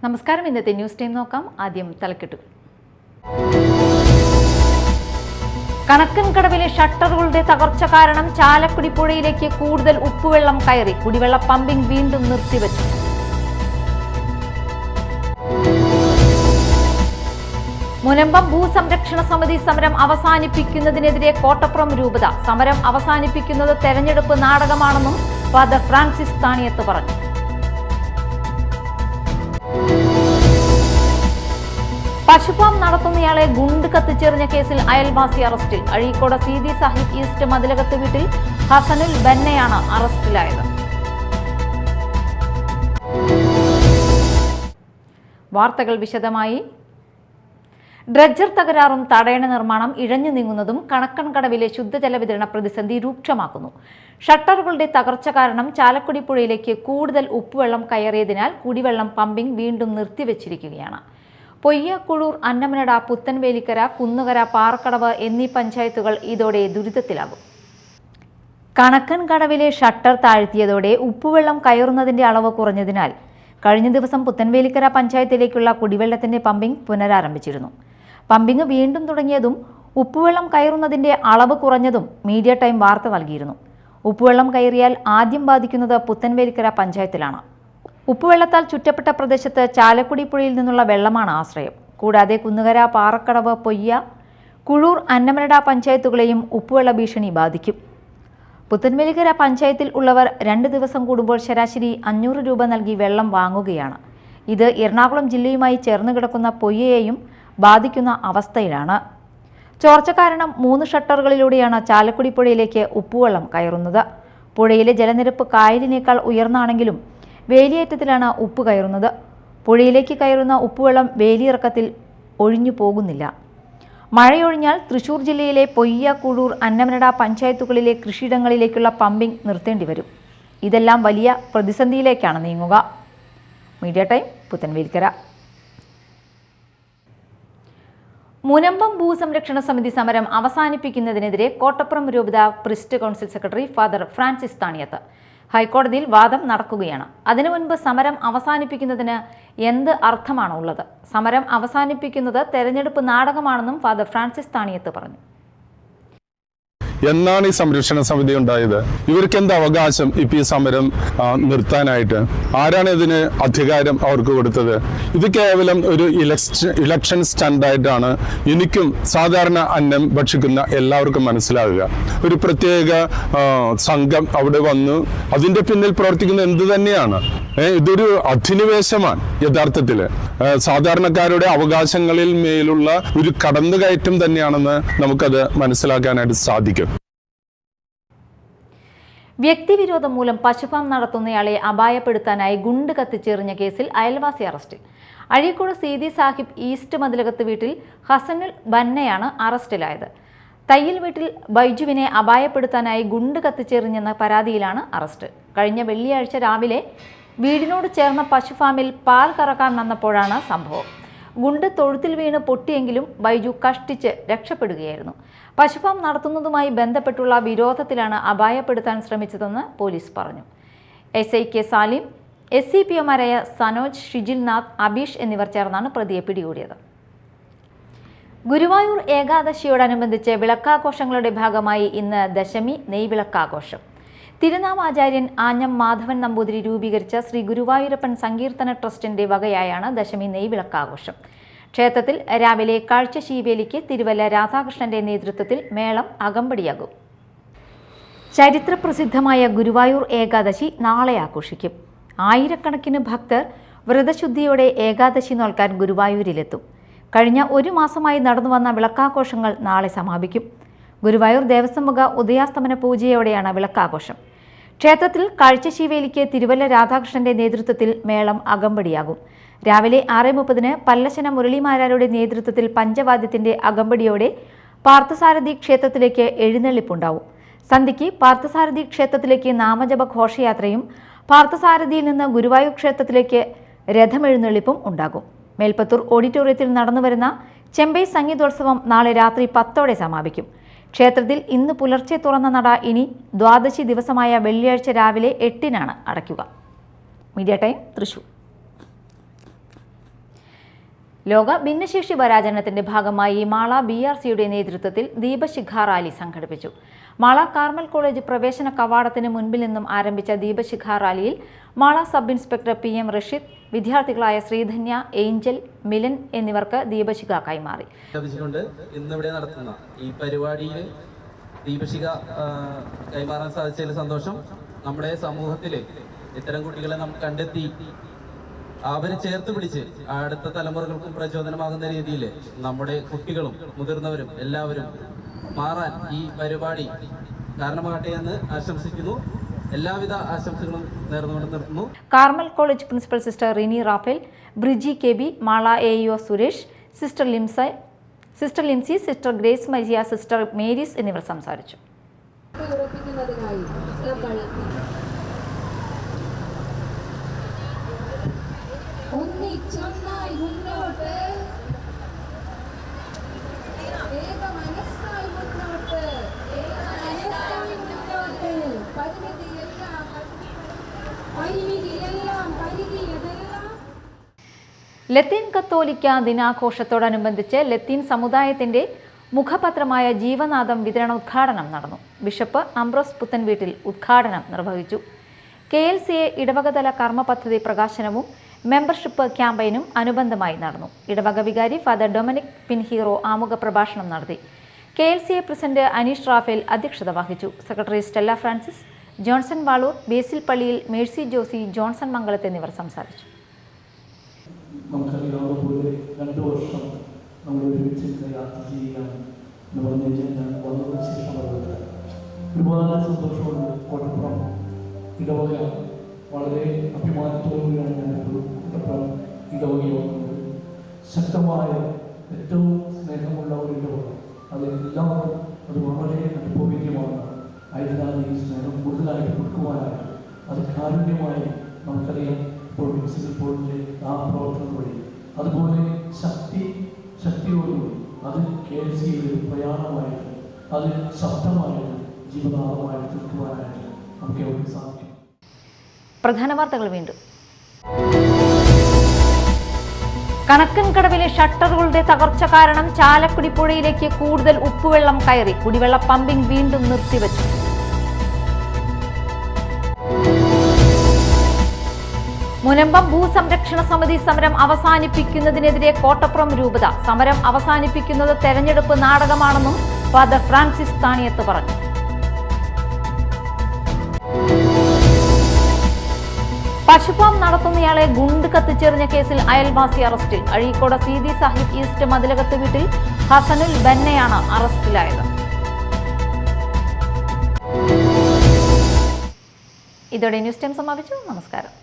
നമസ്കാരം. ഇന്നത്തെ news time നോക്കാം. ആദ്യം തലക്കെട്ടുകൾ. കണക്കൻകടവിലെ ഷട്ടറുകളുടെ തകർച്ച കാരണം ചാലക്കുടി പുഴയിലേക്ക് കൂടുതൽ ഉപ്പുവെള്ളം കയറി. കുടിവെള്ള പമ്പിംഗ് വീണ്ടും നിർത്തിവച്ചു. മുനമ്പം ഭൂസംരക്ഷണ സമിതി സമരം അവസാനിപ്പിക്കുന്നതിനെതിരെ കോട്ടപ്പുറം രൂപത. സമരം അവസാനിപ്പിക്കുന്നത് തെരഞ്ഞെടുപ്പ് നാടകമാണെന്നും ഫാദർ ഫ്രാൻസിസ് താണിയത്ത് പറഞ്ഞു. പശുപാം നടത്തുന്നയാളെ ഗുണ്ട് കത്തിച്ചെറിഞ്ഞ കേസിൽ അയൽവാസി അറസ്റ്റിൽ. അഴീക്കോട് സീതി സാഹിബ് ഈസ്റ്റ് മതിലകത്ത് വീട്ടിൽ ഹസനുൽ ബന്നയാണ് അറസ്റ്റിലായത്. വാർത്തകൾ വിശദമായി. ഡ്രഡ്ജർ തകരാറും തടയണ നിർമ്മാണം ഇഴഞ്ഞു നീങ്ങുന്നതും കണക്കൻകടവിലെ ശുദ്ധജല വിതരണ പ്രതിസന്ധി രൂക്ഷമാക്കുന്നു. ഷട്ടറുകളുടെ തകർച്ച കാരണം ചാലക്കുടി പുഴയിലേക്ക് കൂടുതൽ ഉപ്പുവെള്ളം കയറിയതിനാൽ കുടിവെള്ളം പമ്പിംഗ് വീണ്ടും നിർത്തിവച്ചിരിക്കുകയാണ്. പൊയ്യ, കുഴൂർ, അന്നമനട, പുത്തൻവേലിക്കര, കുന്നുകര, പാറക്കടവ് എന്നീ പഞ്ചായത്തുകൾ ഇതോടെ ദുരിതത്തിലാകും. കണക്കൻകടവിലെ ഷട്ടർ താഴ്ത്തിയതോടെ ഉപ്പുവെള്ളം കയറുന്നതിന്റെ അളവ് കുറഞ്ഞതിനാൽ കഴിഞ്ഞ ദിവസം പുത്തൻവേലിക്കര പഞ്ചായത്തിലേക്കുള്ള കുടിവെള്ളത്തിന്റെ പമ്പിംഗ് പുനരാരംഭിച്ചിരുന്നു. പമ്പിംഗ് വീണ്ടും തുടങ്ങിയതും ഉപ്പുവെള്ളം കയറുന്നതിന്റെ അളവ് കുറഞ്ഞതും മീഡിയ ടൈം വാർത്ത നൽകിയിരുന്നു. ഉപ്പുവെള്ളം കയറിയാൽ ആദ്യം ബാധിക്കുന്നത് പുത്തൻവേലിക്കര പഞ്ചായത്തിലാണ്. ഉപ്പുവെള്ളത്താൽ ചുറ്റപ്പെട്ട പ്രദേശത്ത് ചാലക്കുടി പുഴയിൽ നിന്നുള്ള വെള്ളമാണ് ആശ്രയം. കൂടാതെ കുന്നുകര, പാറക്കടവ്, പൊയ്യ, കുഴൂർ, അന്നമനട പഞ്ചായത്തുകളെയും ഉപ്പുവെള്ള ഭീഷണി ബാധിക്കും. പുത്തൻവേലിക്കര പഞ്ചായത്തിൽ ഉള്ളവർ 2 ദിവസം കൂടുമ്പോൾ ശരാശരി 500 രൂപ നൽകി വെള്ളം വാങ്ങുകയാണ്. ഇത് എറണാകുളം ജില്ലയുമായി ചേർന്ന് കിടക്കുന്ന പൊയ്യയെയും ബാധിക്കുന്ന അവസ്ഥയിലാണ്. ചോർച്ച കാരണം 3 ഷട്ടറുകളിലൂടെയാണ് ചാലക്കുടി പുഴയിലേക്ക് ഉപ്പുവെള്ളം കയറുന്നത്. പുഴയിലെ ജലനിരപ്പ് കായലിനേക്കാൾ ഉയർന്നാണെങ്കിലും വേലിയേറ്റത്തിലാണ് ഉപ്പ് കയറുന്നത്. പുഴയിലേക്ക് കയറുന്ന ഉപ്പുവെള്ളം വേലിയിറക്കത്തിൽ ഒഴിഞ്ഞു പോകുന്നില്ല. മഴയൊഴിഞ്ഞാൽ തൃശൂർ ജില്ലയിലെ പൊയ്യ, കുഴൂർ, അന്നമനട പഞ്ചായത്തുകളിലെ കൃഷിയിടങ്ങളിലേക്കുള്ള പമ്പിംഗ് നിർത്തേണ്ടി വരും. ഇതെല്ലാം വലിയ പ്രതിസന്ധിയിലേക്കാണ് നീങ്ങുക. Media Time, Puthenvelikkara. മുനമ്പം ഭൂസംരക്ഷണ സമിതി സമരം അവസാനിപ്പിക്കുന്നതിനെതിരെ കോട്ടപ്പുറം രൂപത priest council secretary father Francis Thaniyath ഹൈക്കോടതിയിൽ വാദം നടക്കുകയാണ്. അതിനു മുൻപ് സമരം അവസാനിപ്പിക്കുന്നതിന് എന്ത് അർത്ഥമാണ് ഉള്ളത്? സമരം അവസാനിപ്പിക്കുന്നത് തെരഞ്ഞെടുപ്പ് നാടകമാണെന്നും ഫാദർ ഫ്രാൻസിസ് താണിയത്ത് പറഞ്ഞു. എന്നാണ് ഈ സംരക്ഷണ സമിതി ഉണ്ടായത്? ഇവർക്ക് എന്ത് അവകാശം ഇപ്പം ഈ സമരം നിർത്താനായിട്ട്? ആരാണ് ഇതിന് അധികാരം അവർക്ക് കൊടുത്തത്? ഇത് കേവലം ഒരു ഇലക്ഷൻ സ്റ്റണ്ടായിട്ടാണ് എനിക്കും സാധാരണ അന്നം ഭക്ഷിക്കുന്ന എല്ലാവർക്കും മനസ്സിലാകുക. ഒരു പ്രത്യേക സംഘം അവിടെ വന്നു അതിൻ്റെ പിന്നിൽ പ്രവർത്തിക്കുന്ന എന്ത് തന്നെയാണ്? ഇതൊരു അധിനിവേശമാണ് യഥാർത്ഥത്തിൽ. സാധാരണക്കാരുടെ അവകാശങ്ങളിൽ മേലുള്ള ഒരു കടന്നുകയറ്റം തന്നെയാണെന്ന് നമുക്കത് മനസ്സിലാക്കാനായിട്ട് സാധിക്കും. വ്യക്തിവിരോധം മൂലം പശുപാം നടത്തുന്നയാളെ അപായപ്പെടുത്താനായി ഗുണ്ട് കത്തിച്ചെറിഞ്ഞ കേസിൽ അയൽവാസി അറസ്റ്റിൽ. അഴീക്കോട് സീതി സാഹിബ് ഈസ്റ്റ് മതിലകത്ത് വീട്ടിൽ ഹസനുൽ ബന്നയാണ് അറസ്റ്റിലായത്. തയ്യിൽ വീട്ടിൽ ബൈജുവിനെ അപായപ്പെടുത്താനായി ഗുണ്ട് കത്തിച്ചെറിഞ്ഞെന്ന പരാതിയിലാണ് അറസ്റ്റ്. കഴിഞ്ഞ വെള്ളിയാഴ്ച രാവിലെ വീടിനോട് ചേർന്ന പശുഫാമിൽ പാൽ കറക്കാൻ വന്നപ്പോഴാണ് സംഭവം. ഗുണ്ട് തൊഴുത്തിൽ വീണ് പൊട്ടിയെങ്കിലും ബൈജു കഷ്ടിച്ച് രക്ഷപ്പെടുകയായിരുന്നു. പശുഫാം നടത്തുന്നതുമായി ബന്ധപ്പെട്ടുള്ള വിരോധത്തിലാണ് അപായപ്പെടുത്താൻ ശ്രമിച്ചതെന്ന് പോലീസ് പറഞ്ഞു. SI കെ സാലിം, SCPOമാരായ സനോജ്, ഷിജിൽനാഥ്, അബീഷ് എന്നിവർ ചേർന്നാണ് പ്രതിയെ പിടികൂടിയത്. ഗുരുവായൂർ ഏകാദശിയോടനുബന്ധിച്ച് വിളക്കാഘോഷങ്ങളുടെ ഭാഗമായി ഇന്ന് ദശമി നെയ്വിളക്കാഘോഷം. തിരുനാമാചാര്യൻ ആഞ്ഞം മാധവൻ നമ്പൂതിരി രൂപീകരിച്ച ശ്രീ ഗുരുവായൂരപ്പൻ സങ്കീർത്തന ട്രസ്റ്റിന്റെ വകയായാണ് ദശമി നെയ്വിളക്കാഘോഷം. ക്ഷേത്രത്തിൽ രാവിലെ കാഴ്ചശീവേലിക്ക് തിരുവല്ല രാധാകൃഷ്ണന്റെ നേതൃത്വത്തിൽ മേളം അകമ്പടിയാകും. ചരിത്രപ്രസിദ്ധമായ ഗുരുവായൂർ ഏകാദശി നാളെ ആഘോഷിക്കും. ആയിരക്കണക്കിന് ഭക്തർ വ്രതശുദ്ധിയോടെ ഏകാദശി നോൽക്കാൻ ഗുരുവായൂരിലെത്തും. കഴിഞ്ഞ 1 മാസമായി നടന്നുവന്ന വിളക്കാഘോഷങ്ങൾ നാളെ സമാപിക്കും. ഗുരുവായൂർ ദേവസ്വം വക ഉദയാസ്തമന പൂജയോടെയാണ് വിളക്കാഘോഷം. ക്ഷേത്രത്തിൽ കാഴ്ചശീവേലിക്ക് തിരുവല്ല രാധാകൃഷ്ണന്റെ നേതൃത്വത്തിൽ മേളം അകമ്പടിയാകും. രാവിലെ 6:30 പല്ലശന മുരളിമാരാരുടെ നേതൃത്വത്തിൽ പഞ്ചവാദ്യത്തിന്റെ അകമ്പടിയോടെ പാർത്ഥസാരഥി ക്ഷേത്രത്തിലേക്ക് എഴുന്നള്ളിപ്പുണ്ടാവും. സന്ധ്യയ്ക്ക് പാർത്ഥസാരഥി ക്ഷേത്രത്തിലേക്ക് നാമജപ ഘോഷയാത്രയും പാർത്ഥസാരഥിയിൽ നിന്ന് ഗുരുവായൂർ ക്ഷേത്രത്തിലേക്ക് രഥമെഴുന്നള്ളിപ്പും ഉണ്ടാകും. മേൽപ്പത്തൂർ ഓഡിറ്റോറിയത്തിൽ നടന്നുവരുന്ന ചെമ്പൈ സംഗീതോത്സവം നാളെ രാത്രി 10ഓടെ സമാപിക്കും. ക്ഷേത്രത്തിൽ ഇന്ന് പുലർച്ചെ തുറന്ന നട ഇനി ദ്വാദശി ദിവസമായ വെള്ളിയാഴ്ച രാവിലെ 8-നാണ് അടയ്ക്കുക. Media time, Thrissur. ലോക ഭിന്നശേഷി വാരാചരണത്തിന്റെ ഭാഗമായി മാള BRCയുടെ നേതൃത്വത്തിൽ ദീപശിഖ റാലി സംഘടിപ്പിച്ചു. മാള കാർമൽ കോളേജ് പ്രവേശന കവാടത്തിന് മുൻപിൽ നിന്നും ആരംഭിച്ച ദീപശിഖ റാലിയിൽ Mala sub inspector PM Rasheed, വിദ്യാർത്ഥികളായ ശ്രീധന്യ, ഏഞ്ചൽ, മിലൻ എന്നിവർക്ക് ദീപശിഖ കൈമാറി. ഇന്നിവിടെ നടത്തുന്ന ഈ പരിപാടിയിൽ ദീപശിഖ കൈമാറാൻ സാധിച്ചതിൽ സന്തോഷം. നമ്മുടെ സമൂഹത്തിൽ ഇത്തരം കുട്ടികളെ നമുക്ക് കണ്ടെത്തി അവരെ ചേർത്ത് പിടിച്ച് അടുത്ത തലമുറകൾക്കും പ്രചോദനമാകുന്ന രീതിയിൽ നമ്മുടെ കുട്ടികളും മുതിർന്നവരും എല്ലാവരും മാറാൻ ഈ പരിപാടി കാരണമാകട്ടെ എന്ന് ആശംസിക്കുന്നു. എല്ലാവിധ ആശംസകളും നേർന്നുകൊണ്ട് നിർത്തുന്നു. Carmel college principal sister Rini Raphael, Briji KB, Mala AEO Suresh, sister Limsy, sister Grace Maria, sister Mary's എന്നിവർ സംസാരിച്ചു. ലത്തീൻ കത്തോലിക്ക ദിനാഘോഷത്തോടനുബന്ധിച്ച് ലത്തീൻ സമുദായത്തിന്റെ മുഖപത്രമായ ജീവനാദം വിതരണോദ്ഘാടനം നടന്നു. ബിഷപ്പ് അംബ്രോസ് പുത്തൻവീട്ടിൽ ഉദ്ഘാടനം നിർവഹിച്ചു. KLCA ഇടവകതല കർമ്മ പദ്ധതി പ്രകാശനവും മെമ്പർഷിപ്പ് ക്യാമ്പയിനും അനുബന്ധമായി നടന്നു. ഇടവക വികാരി ഫാദർ ഡൊമിനിക് പിൻഹീറോ ആമുഖ പ്രഭാഷണം നടത്തി. KLCA പ്രസിഡന്റ് അനീഷ് റാഫേൽ അധ്യക്ഷത വഹിച്ചു. Secretary Stella Francis, Johnson Valoor, Basil Palliyil, Mercy Josy, Johnson മംഗലത്ത് എന്നിവർ സംസാരിച്ചു. നമുക്കറിയാവുന്നതുപോലെ 2 വർഷം നമ്മൾ ഒരുമിച്ച് യാത്ര ചെയ്യുകയാണ് എന്ന് പറഞ്ഞു കഴിഞ്ഞാൽ ഞാൻ വളരെ വിശേഷമുള്ളത്. ഒരുപാട് സന്തോഷമുണ്ട്. കോട്ടപ്പുറം ഇടവക വളരെ അഭിമാനത്തോടുകൂടിയാണ് ഞാനെപ്പോഴും കോട്ടപ്പുറം ഇടവകയാവുന്നത്. ശക്തമായ ഏറ്റവും സ്നേഹമുള്ള ഒരു ഇടവക. അത് എല്ലാവരും അത് വളരെ അനുഭവവേദ്യമാണ്. ആയതിനാൽ ഈ സ്നേഹം കൂടുതലായിട്ട് കൊടുക്കുവാനായിട്ട് അത് കാരുണ്യമായി നമുക്കറിയാം. ഇപ്പോൾ ആ പ്രവർത്തനം വഴി അതുപോലെ ശക്തിയോടുകൂടി അത് KLCയുടെ പ്രയാണമായിട്ട് അത് ശബ്ദമായിട്ട് ജീവനാഥമായിട്ട് തീർക്കുവാനായിട്ട് നമുക്ക് എവിടെ സാധിക്കും. പ്രധാന വാർത്തകൾ വീണ്ടും. കണക്കൻകടവിലെ ഷട്ടറുകളുടെ തകർച്ച കാരണം ചാലക്കുടി പുഴയിലേക്ക് കൂടുതൽ ഉപ്പുവെള്ളം കയറി. കുടിവെള്ള പമ്പിംഗ് വീണ്ടും നിർത്തിവച്ചു. മുനമ്പം ഭൂസംരക്ഷണ സമിതി സമരം അവസാനിപ്പിക്കുന്നതിനെതിരെ കോട്ടപ്പുറം രൂപത. സമരം അവസാനിപ്പിക്കുന്നത് തെരഞ്ഞെടുപ്പ് നാടകമാണെന്നും ഫാദർ ഫ്രാൻസിസ് താണിയത്ത് പറഞ്ഞു. പശുപാം നടത്തുന്നയാളെ ഗുണ്ട് കത്തിച്ചെറിഞ്ഞ കേസിൽ അയൽവാസി അറസ്റ്റിൽ. അഴീക്കോട് സീതി സാഹിബ് ഈസ്റ്റ് മതിലകത്ത് വീട്ടിൽ ഹസനുൽ ബന്നയാണ് അറസ്റ്റിലായത്. ഇതോടെ ന്യൂസ് ടൈം സമാപിച്ചു. നമസ്കാരം.